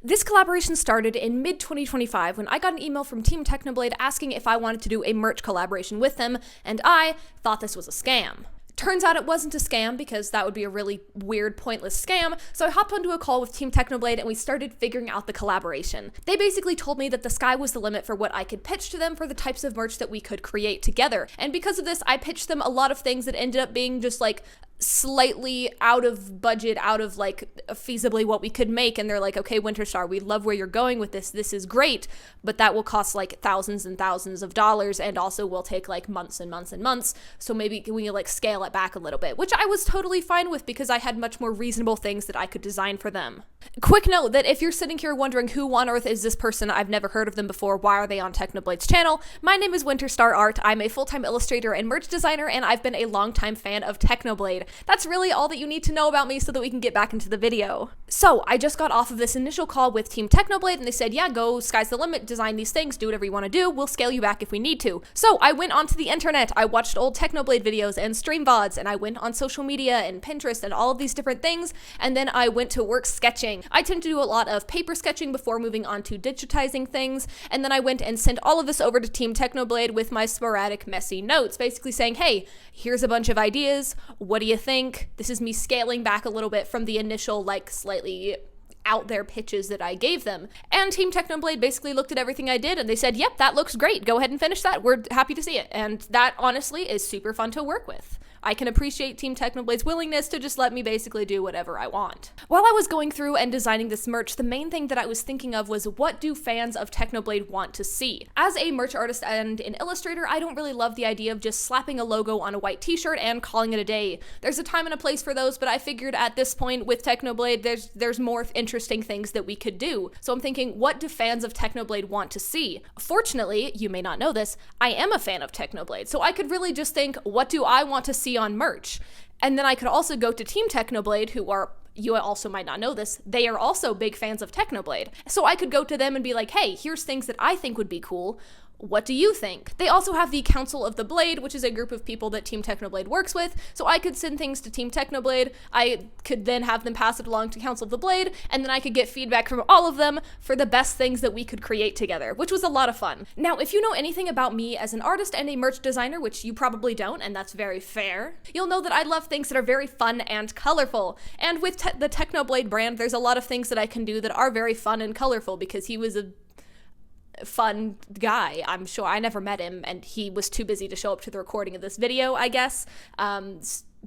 This collaboration started in mid-2025 when I got an email from Team Technoblade asking if I wanted to do a merch collaboration with them, and I thought this was a scam. Turns out it wasn't a scam because that would be a really weird, pointless scam, so I hopped onto a call with Team Technoblade and we started figuring out the collaboration. They basically told me that the sky was the limit for what I could pitch to them for the types of merch that we could create together, and because of this, I pitched them a lot of things that ended up being just like slightly out of budget, out of like feasibly what we could make, and they're like, okay, Winterstar, we love where you're going with this is great, but that will cost like thousands and thousands of dollars and also will take like months and months and months, so maybe we like scale it back a little bit, which I was totally fine with because I had much more reasonable things that I could design for them. Quick note that if you're sitting here wondering who on earth is this person, I've never heard of them before, why are they on Technoblade's channel, my name is Winterstar Art, I'm a full-time illustrator and merch designer, and I've been a longtime fan of Technoblade. That's really all that you need to know about me so that we can get back into the video. So I just got off of this initial call with Team Technoblade and they said, yeah, go, sky's the limit, design these things, do whatever you want to do, we'll scale you back if we need to. So I went onto the internet, I watched old Technoblade videos and stream VODs, and I went on social media and Pinterest and all of these different things, and then I went to work sketching. I tend to do a lot of paper sketching before moving on to digitizing things, and then I went and sent all of this over to Team Technoblade with my sporadic, messy notes, basically saying, hey, here's a bunch of ideas, what do you think? This is me scaling back a little bit from the initial, like, slightly out there pitches that I gave them. And Team Technoblade basically looked at everything I did and they said, yep, that looks great. Go ahead and finish that. We're happy to see it. And that honestly is super fun to work with. I can appreciate Team Technoblade's willingness to just let me basically do whatever I want. While I was going through and designing this merch, the main thing that I was thinking of was, what do fans of Technoblade want to see? As a merch artist and an illustrator, I don't really love the idea of just slapping a logo on a white t-shirt and calling it a day. There's a time and a place for those, but I figured at this point with Technoblade, there's more interesting things that we could do. So I'm thinking, what do fans of Technoblade want to see? Fortunately, you may not know this, I am a fan of Technoblade, so I could really just think, what do I want to see on merch? And then I could also go to Team Technoblade, who are, you also might not know this, they are also big fans of Technoblade. So I could go to them and be like, hey, here's things that I think would be cool. What do you think? They also have the Council of the Blade, which is a group of people that Team Technoblade works with, so I could send things to Team Technoblade, I could then have them pass it along to Council of the Blade, and then I could get feedback from all of them for the best things that we could create together, which was a lot of fun. Now, if you know anything about me as an artist and a merch designer, which you probably don't, and that's very fair, you'll know that I love things that are very fun and colorful. And with the Technoblade brand, there's a lot of things that I can do that are very fun and colorful because he was a fun guy. I'm sure I never met him and he was too busy to show up to the recording of this video, I guess.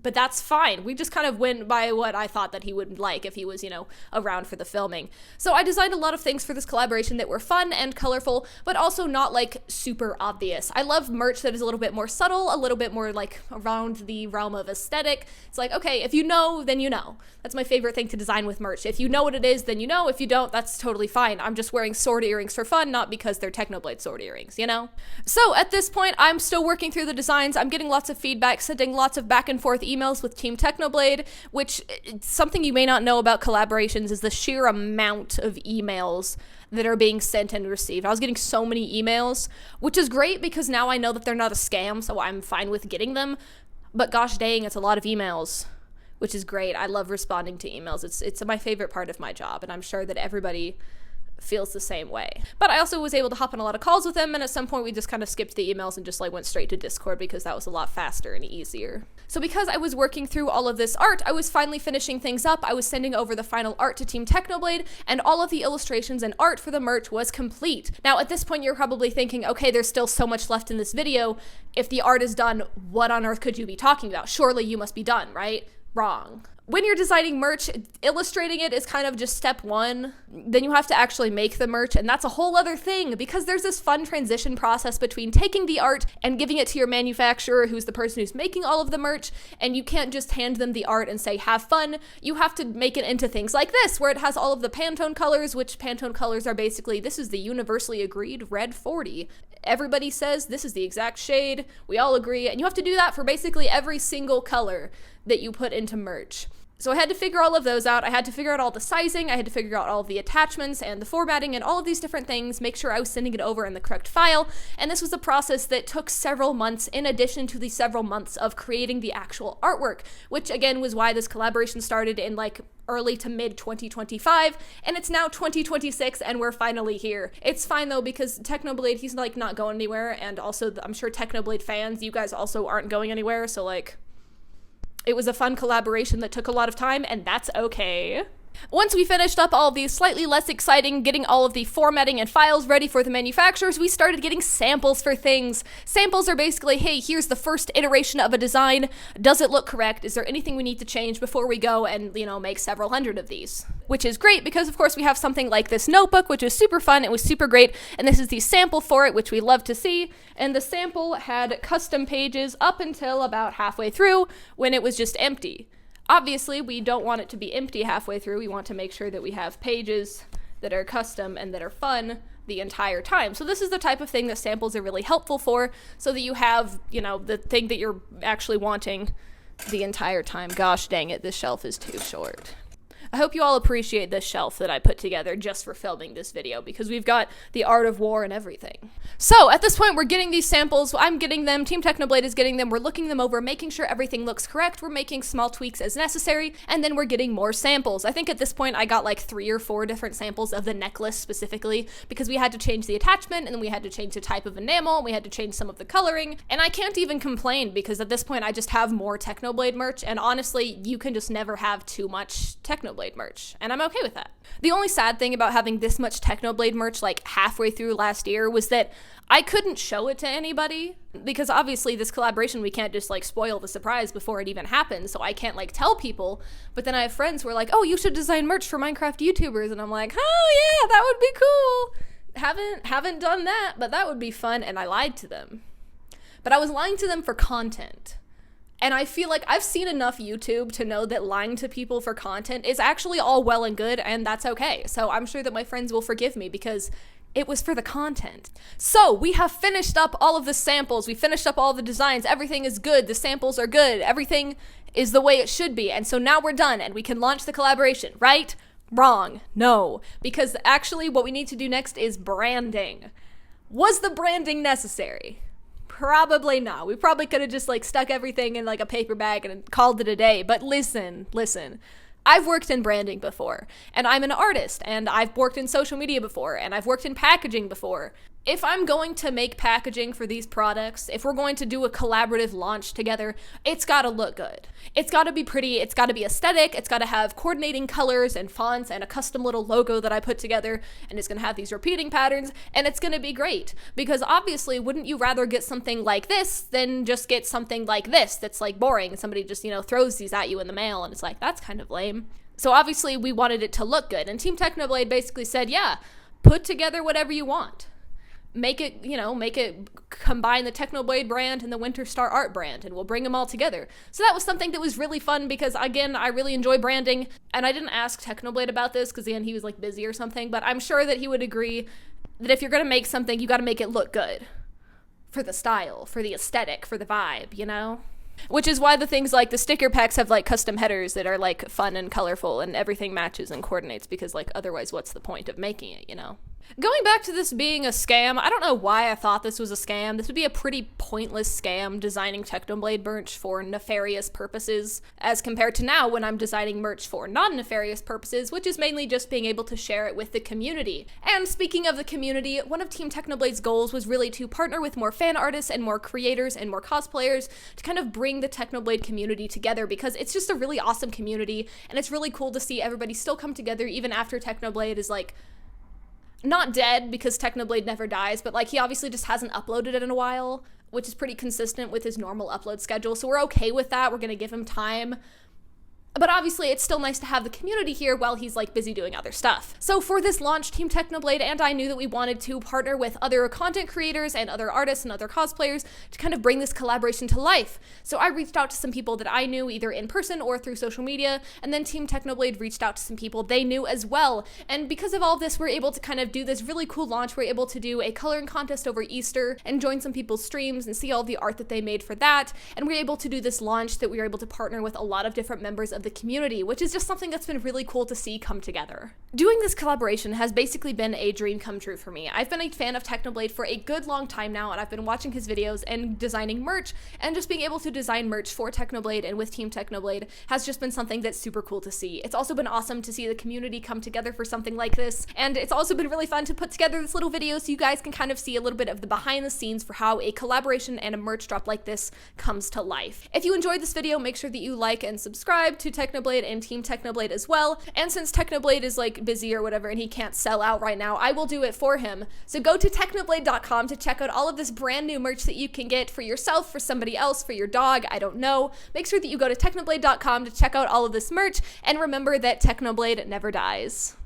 But that's fine. We just kind of went by what I thought that he would like if he was, around for the filming. So I designed a lot of things for this collaboration that were fun and colorful, but also not like super obvious. I love merch that is a little bit more subtle, a little bit more like around the realm of aesthetic. It's like, okay, if you know, then you know. That's my favorite thing to design with merch. If you know what it is, then you know. If you don't, that's totally fine. I'm just wearing sword earrings for fun, not because they're Technoblade sword earrings, So at this point, I'm still working through the designs. I'm getting lots of feedback, sending lots of back and forth emails with Team Technoblade, which something you may not know about collaborations is the sheer amount of emails that are being sent and received. I was getting so many emails, which is great because now I know that they're not a scam, so I'm fine with getting them. But gosh dang, it's a lot of emails, which is great. I love responding to emails. It's my favorite part of my job, and I'm sure that everybody feels the same way. But I also was able to hop on a lot of calls with them, and at some point we just kind of skipped the emails and just went straight to Discord because that was a lot faster and easier. So because I was working through all of this art, I was finally finishing things up. I was sending over the final art to Team Technoblade, and all of the illustrations and art for the merch was complete. Now at this point you're probably thinking, okay, there's still so much left in this video. If the art is done, what on earth could you be talking about? Surely you must be done, right? Wrong. When you're designing merch, illustrating it is kind of just step one. Then you have to actually make the merch, and that's a whole other thing because there's this fun transition process between taking the art and giving it to your manufacturer, who's the person who's making all of the merch, and you can't just hand them the art and say, have fun. You have to make it into things like this, where it has all of the Pantone colors, which Pantone colors are basically, this is the universally agreed red 40. Everybody says this is the exact shade, we all agree, and you have to do that for basically every single color that you put into merch. So I had to figure all of those out. I had to figure out all the sizing. I had to figure out all of the attachments and the formatting and all of these different things, make sure I was sending it over in the correct file. And this was a process that took several months in addition to the several months of creating the actual artwork, which again was why this collaboration started in like early to mid 2025, and it's now 2026 and we're finally here. It's fine though, because Technoblade, he's like not going anywhere, and also I'm sure Technoblade fans, you guys also aren't going anywhere, so like it was a fun collaboration that took a lot of time, and that's okay. Once we finished up all of these slightly less exciting, getting all of the formatting and files ready for the manufacturers, we started getting samples for things. Samples are basically, hey, here's the first iteration of a design. Does it look correct? Is there anything we need to change before we go and, you know, make several hundred of these? Which is great because, of course, we have something like this notebook, which was super fun. It was super great. And this is the sample for it, which we love to see. And the sample had custom pages up until about halfway through when it was just empty. Obviously, we don't want it to be empty halfway through. We want to make sure that we have pages that are custom and that are fun the entire time. So this is the type of thing that samples are really helpful for, so that you have, you know, the thing that you're actually wanting the entire time. Gosh dang it, this shelf is too short. I hope you all appreciate this shelf that I put together just for filming this video, because we've got the Art of War and everything. So at this point, we're getting these samples. I'm getting them. Team Technoblade is getting them. We're looking them over, making sure everything looks correct. We're making small tweaks as necessary, and then we're getting more samples. I think at this point, I got like 3 or 4 different samples of the necklace specifically, because we had to change the attachment, and then we had to change the type of enamel, and we had to change some of the coloring, and I can't even complain, because at this point, I just have more Technoblade merch, and honestly, you can just never have too much Technoblade merch, and I'm okay with that. The only sad thing about having this much Technoblade merch like halfway through last year was that I couldn't show it to anybody, because obviously this collaboration, we can't just like spoil the surprise before it even happens, so I can't like tell people. But then I have friends who are like, oh, you should design merch for Minecraft YouTubers, and I'm like, oh yeah, that would be cool. Haven't done that, but that would be fun, and I lied to them. But I was lying to them for content. And I feel like I've seen enough YouTube to know that lying to people for content is actually all well and good, and that's okay. So I'm sure that my friends will forgive me because it was for the content. So we have finished up all of the samples. We finished up all the designs. Everything is good. The samples are good. Everything is the way it should be. And so now we're done and we can launch the collaboration, right? Wrong. No. Because actually what we need to do next is branding. Was the branding necessary? Probably not. We probably could have just like stuck everything in like a paper bag and called it a day. But listen. I've worked in branding before, and I'm an artist, and I've worked in social media before, and I've worked in packaging before. If I'm going to make packaging for these products, if we're going to do a collaborative launch together, it's gotta look good. It's gotta be pretty, it's gotta be aesthetic, it's gotta have coordinating colors and fonts and a custom little logo that I put together, and it's gonna have these repeating patterns, and it's gonna be great. Because obviously, wouldn't you rather get something like this than just get something like this that's like boring, and somebody just, you know, throws these at you in the mail, and it's like, that's kind of lame. So obviously, we wanted it to look good, and Team Technoblade basically said, yeah, put together whatever you want. Make it combine the Technoblade brand and the Winterstar Art brand, and we'll bring them all together. So that was something that was really fun because, again, I really enjoy branding, and I didn't ask Technoblade about this because, again, he was, like, busy or something, but I'm sure that he would agree that if you're going to make something, you got to make it look good. For the style, for the aesthetic, for the vibe, you know? Which is why the things like the sticker packs have, like, custom headers that are, like, fun and colorful, and everything matches and coordinates because, like, otherwise what's the point of making it, you know? Going back to this being a scam, I don't know why I thought this was a scam. This would be a pretty pointless scam, designing Technoblade merch for nefarious purposes, as compared to now when I'm designing merch for non-nefarious purposes, which is mainly just being able to share it with the community. And speaking of the community, one of Team Technoblade's goals was really to partner with more fan artists and more creators and more cosplayers to kind of bring the Technoblade community together, because it's just a really awesome community, and it's really cool to see everybody still come together even after Technoblade is, like, not dead, because Technoblade never dies, but like he obviously just hasn't uploaded it in a while, which is pretty consistent with his normal upload schedule, so we're okay with that. We're gonna give him time. But obviously, it's still nice to have the community here while he's, like, busy doing other stuff. So for this launch, Team Technoblade and I knew that we wanted to partner with other content creators and other artists and other cosplayers to kind of bring this collaboration to life. So I reached out to some people that I knew either in person or through social media, and then Team Technoblade reached out to some people they knew as well. And because of all this, we're able to kind of do this really cool launch. We're able to do a coloring contest over Easter and join some people's streams and see all the art that they made for that. And we're able to do this launch that we were able to partner with a lot of different members of of the community, which is just something that's been really cool to see come together. Doing this collaboration has basically been a dream come true for me. I've been a fan of Technoblade for a good long time now, and I've been watching his videos and designing merch, and just being able to design merch for Technoblade and with Team Technoblade has just been something that's super cool to see. It's also been awesome to see the community come together for something like this, and it's also been really fun to put together this little video so you guys can kind of see a little bit of the behind the scenes for how a collaboration and a merch drop like this comes to life. If you enjoyed this video, make sure that you like and subscribe to Technoblade and Team Technoblade as well, and since Technoblade is like busy or whatever and he can't sell out right now, I will do it for him. So go to technoblade.com to check out all of this brand new merch that you can get for yourself, for somebody else, for your dog, I don't know. Make sure that you go to technoblade.com to check out all of this merch, and remember that Technoblade never dies.